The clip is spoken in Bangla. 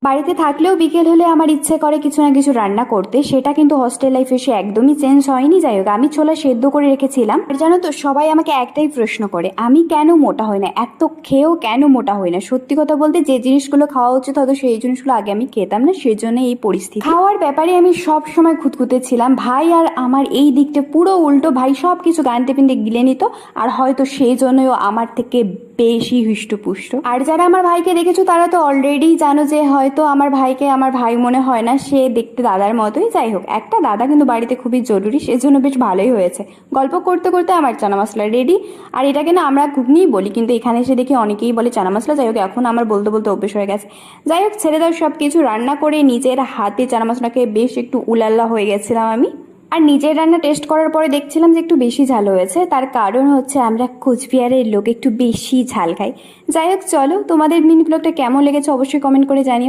বাড়িতে থাকলেও বিকেল হলে আমার ইচ্ছে করে কিছু না কিছু রান্না করতে, সেটা কিন্তু হস্টেল লাইফে এসে একদমই চেঞ্জ হয়নি। যাই হোক, আমি ছোলা সেদ্ধ করে রেখেছিলাম। আর জানো তো, সবাই আমাকে একটাই প্রশ্ন করে, আমি কেন মোটা হই না, এত খেয়েও কেন মোটা হই না। সত্যি কথা বলতে, যে জিনিসগুলো খাওয়া উচিত হয়তো সেই জিনিসগুলো আগে আমি খেতাম না, সেই জন্য এই পরিস্থিতি। খাওয়ার ব্যাপারে আমি সব সময় খুঁতখুঁতে ছিলাম। ভাই আর আমার এই দিকটা পুরো উল্টো, ভাই সব কিছু গানতে পিনতে গিলে নিত, আর হয়তো সেই জন্যও আমার থেকে বেশি হৃষ্টপুষ্ট। আর যারা আমার ভাইকে দেখেছো তারা তো অলরেডি জানো যে হয়তো আমার ভাইকে আমার ভাই মনে হয় না, সে দেখতে দাদার মতোই। যাই হোক, একটা দাদা কিন্তু বাড়িতে খুবই জরুরি, সেজন্য বেশ ভালোই হয়েছে। গল্প করতে করতে আমার চানা মশলা রেডি। আর এটাকে না আমরা ঘুগনিই বলি, কিন্তু এখানে এসে দেখি অনেকেই বলে চানা মশলা। যাই হোক, এখন আমার বলতে বলতে অভ্যেস হয়ে গেছে। যাই হোক, ছেড়ে দাও সব কিছু। রান্না করে নিজের হাতে চানা মশলাকে বেশ একটু উলাল্লা হয়ে গেছিলাম আমি। আর নিজের রান্না টেস্ট করার পরে দেখছিলাম যে একটু বেশি ঝাল হয়েছে। তার কারণ হচ্ছে আমরা কোচবিহারের লোক একটু বেশি ঝাল খাই। যাই হোক, চলো, তোমাদের মিনি ব্লগটা কেমন লেগেছে অবশ্যই কমেন্ট করে জানিও।